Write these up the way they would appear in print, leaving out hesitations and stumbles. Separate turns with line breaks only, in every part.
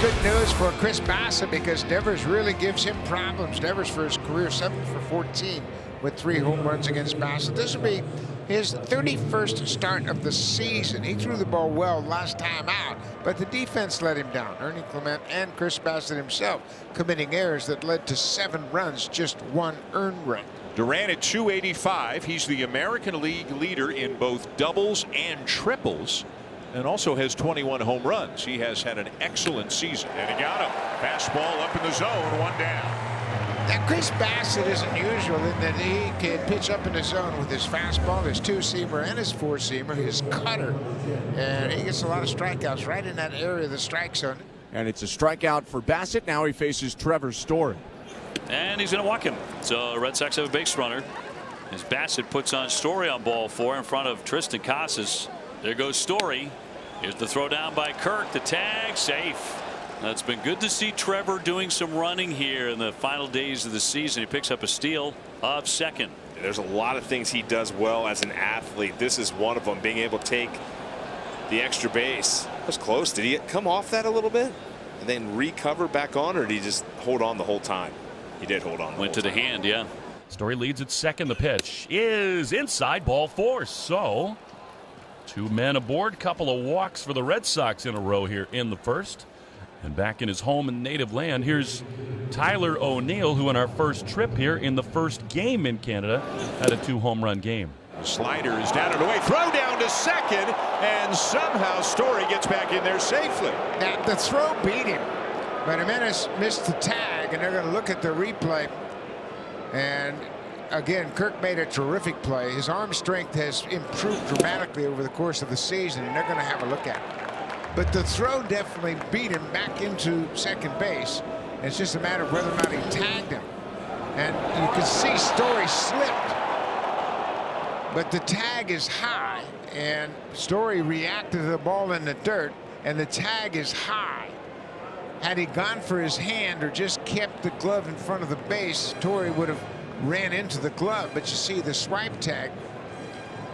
good news for Chris Bassitt because Devers really gives him problems. Devers for his career 7 for 14 with 3 home runs against Bassitt. This will be his 31st start of the season. He threw the ball well last time out, but the defense let him down. Ernie Clement and Chris Bassitt himself committing errors that led to 7 runs, just 1 earned run.
Duran at 285. He's the American League leader in both doubles and triples, and also has 21 home runs. He has had an excellent season, and he got him. Fastball up in the zone, 1 down.
Now, Chris Bassitt isn't usual in that he can pitch up in the zone with his fastball, his 2-seamer, and his 4-seamer, his cutter. And he gets a lot of strikeouts right in that area of the strike zone.
And it's a strikeout for Bassitt. Now he faces Trevor Story.
And he's going to walk him. So Red Sox have a base runner as Bassitt puts on Story on ball 4 in front of Tristan Casas. There goes Story. Here's the throw down by Kirk. The tag safe. It's been good to see Trevor doing some running here in the final days of the season. He picks up a steal of second.
There's a lot of things he does well as an athlete. This is one of them, being able to take the extra base. That was close. Did he come off that a little bit and then recover back on, or did he just hold on the whole time? He did hold on.
Went to the hand, yeah.
Story leads at second. The pitch is inside, ball 4. So 2 men aboard. Couple of walks for the Red Sox in a row here in the first. And back in his home and native land, here's Tyler O'Neill, who in our first trip here in the first game in Canada had a 2-home-run game.
The slider is down and away. Throw down to second, and somehow Story gets back in there safely.
Now, the throw beat him, but Jimenez missed the tag, and they're going to look at the replay. And again, Kirk made a terrific play. His arm strength has improved dramatically over the course of the season, and they're going to have a look at it. But the throw definitely beat him back into second base. It's just a matter of whether or not he tagged him. And you can see Story slipped. But the tag is high, and Story reacted to the ball in the dirt, and the tag is high. Had he gone for his hand or just kept the glove in front of the base, Story would have ran into the glove. But you see the swipe tag.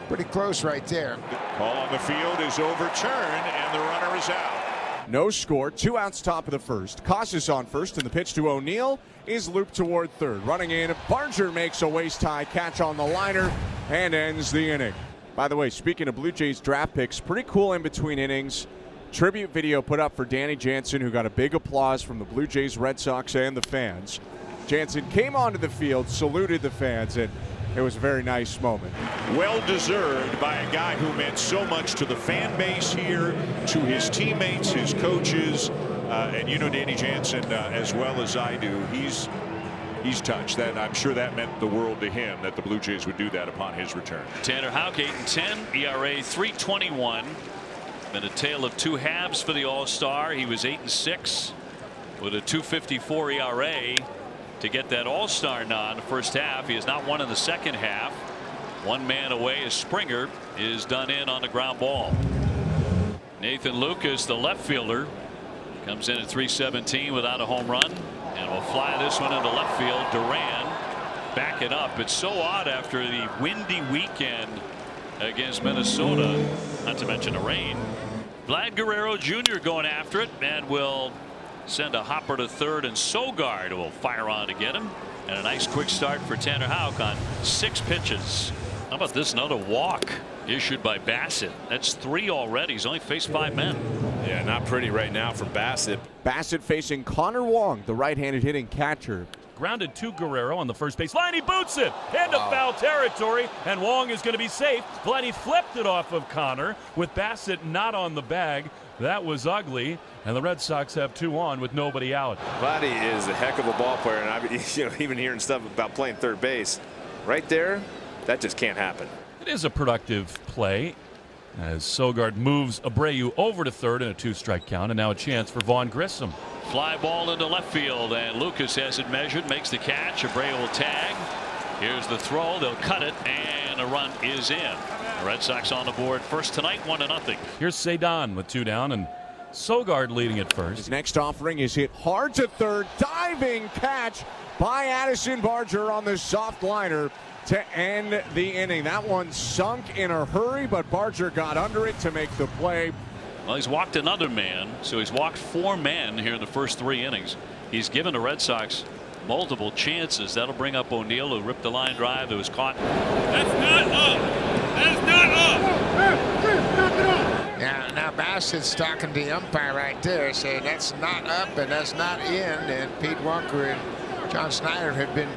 Pretty close right there.
Ball on the field is overturned, and the runner is out.
No score. 2 outs, top of the first. Casas on first, and the pitch to O'Neill is looped toward third. Running in, Barger makes a waist-high catch on the liner and ends the inning. By the way, speaking of Blue Jays draft picks, pretty cool in between innings. Tribute video put up for Danny Jansen, who got a big applause from the Blue Jays, Red Sox, and the fans. Jansen came onto the field, saluted the fans, and it was a very nice moment.
Well deserved by a guy who meant so much to the fan base here, to his teammates, his coaches, and you know Danny Jansen as well as I do. He's touched that. I'm sure that meant the world to him that the Blue Jays would do that upon his return.
Tanner Houck 8-10, ERA 3.21. Been a tale of 2 halves for the All-Star. He was 8-6 with a 2.54 ERA. To get that All-Star nod in the first half. He has not won in the second half. 1 man away as Springer is done in on the ground ball. Nathan Lucas, the left fielder, comes in at 317 without a home run, and will fly this one into left field. Duran back it up. It's so odd after the windy weekend against Minnesota, not to mention the rain. Vlad Guerrero Jr. going after it and will send a hopper to third, and Sogard will fire on to get him. And a nice quick start for Tanner Houck on 6 pitches. How about this? Another walk issued by Bassitt. That's 3 already. He's only faced 5 men.
Yeah, not pretty right now for Bassitt.
Bassitt facing Connor Wong, the right-handed hitting catcher.
Grounded to Guerrero on the first base line. He boots it into foul territory, and Wong is going to be safe. Vladdy flipped it off of Connor with Bassitt not on the bag. That was ugly, and the Red Sox have 2 on with nobody out.
Vladdy is a heck of a ball player, and I've even hearing stuff about playing third base. Right there, that just can't happen.
It is a productive play as Sogard moves Abreu over to third in a 2-strike count, and now a chance for Vaughn Grissom.
Fly ball into left field, and Lucas has it measured, makes the catch. Abreu will tag. Here's the throw. They'll cut it, and a run is in. The Red Sox on the board first tonight, 1-0.
Here's Cedon with 2 down, and Sogard leading at first.
His next offering is hit hard to third. Diving catch by Addison Barger on the soft liner to end the inning. That one sunk in a hurry, but Barger got under it to make the play.
Well, he's walked another man, so he's walked 4 men here in the first 3 innings. He's given the Red Sox multiple chances. That'll bring up O'Neill, who ripped the line drive that was caught.
That's not up. That is not up.
Now Bassitt's talking to the umpire right there, saying that's not up and that's not in. And Pete Walker and John Snyder have been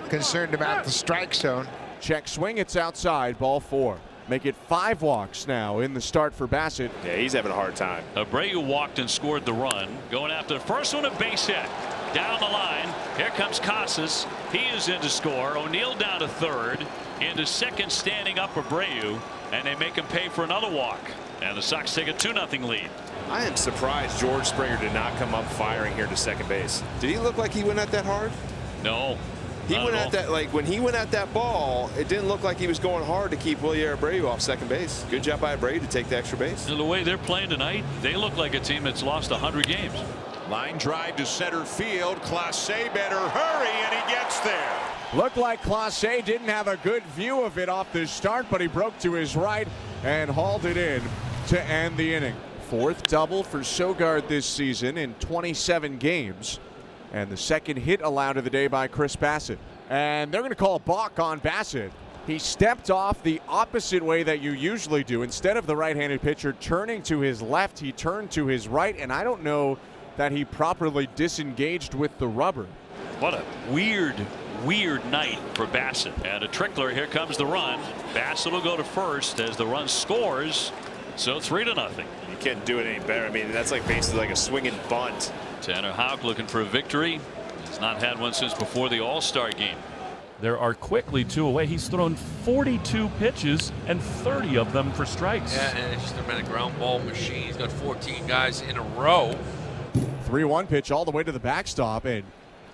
concerned about the strike zone.
Check swing, it's outside, ball 4. Make it 5 walks now in the start for Bassitt.
Yeah, he's having a hard time.
Abreu walked and scored the run. Going after the first one, a base hit. Down the line, here comes Casas. He is in to score. O'Neill down to third. Into second, standing up Abreu, and they make him pay for another walk. And the Sox take a 2-0 lead.
I am surprised George Springer did not come up firing here to second base. Did he look like he went at that hard?
No.
He went at that, like when he went at that ball, it didn't look like he was going hard to keep Willie Abreu off second base. Good job by Abreu to take the extra base.
And the way they're playing tonight, they look like a team that's lost 100 games.
Line drive to center field. Clase better hurry, and he gets there.
Looked like Clase didn't have a good view of it off the start, but he broke to his right and hauled it in to end the inning. 4th double for Sogard this season in 27 games. And the second hit allowed of the day by Chris Bassitt. And they're going to call a balk on Bassitt. He stepped off the opposite way that you usually do. Instead of the right-handed pitcher turning to his left, he turned to his right, and I don't know that he properly disengaged with the rubber.
What a weird night for Bassitt. And a trickler. Here comes the run. Bassitt will go to first as the run scores. So 3-0.
You can't do it any better. I mean, that's like basically like a swinging bunt.
Tanner Houck looking for a victory. He's not had one since before the All-Star game.
There are quickly 2 away. He's thrown 42 pitches and 30 of them for strikes.
Yeah, and it's just been a ground ball machine. He's got 14 guys in a row.
3-1 pitch all the way to the backstop, and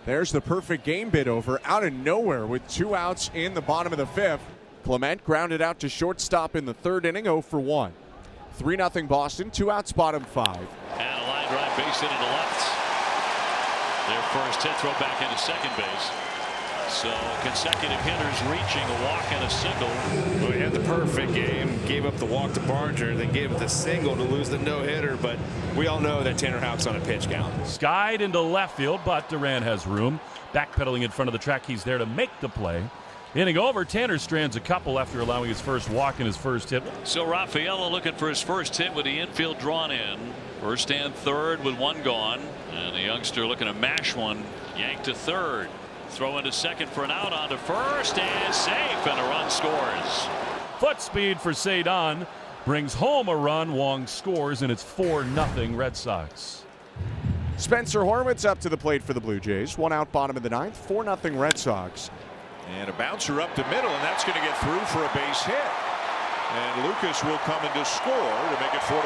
there's the perfect game bid over out of nowhere with 2 outs in the bottom of the 5th. Clement grounded out to shortstop in the 3rd inning, 0 for 1. 3-0 Boston, 2 outs, bottom 5.
And a line drive base hit into left. Their first hit, throw back into second base. So consecutive hitters reaching a walk and a single.
Well, he had the perfect game, gave up the walk to Barger, then gave up the single to lose the no-hitter, but we all know that Tanner Houck's on a pitch count.
Skied into left field, but Duran has room. Backpedaling in front of the track, he's there to make the play. Inning over, Tanner strands a couple after allowing his first walk and his first hit.
So Rafaela looking for his first hit with the infield drawn in. First and third with 1 gone. And the youngster looking to mash one. Yanked to third. Throw into second for an out, on to first, and safe, and a run scores.
Foot speed for Cedon brings home a run. Wong scores, and it's 4-0 Red Sox.
Spencer Horwitz up to the plate for the Blue Jays. 1 out, bottom of the 9th, 4-0 Red Sox.
And a bouncer up the middle, and that's going to get through for a base hit. And Lucas will come in to score to make it 4-1.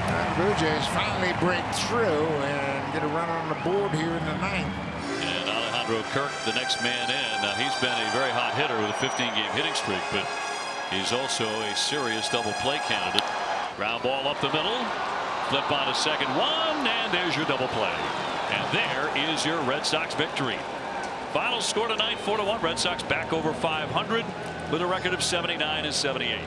The Blue Jays finally break through and get a run on the board here in the 9th.
And Alejandro Kirk, the next man in. Now, he's been a very hot hitter with a 15-game hitting streak, but he's also a serious double play candidate. Ground ball up the middle. Flip on to second, 1, and there's your double play. And there is your Red Sox victory. Final score tonight, 4-1. Red Sox back over 500 with a record of 79-78.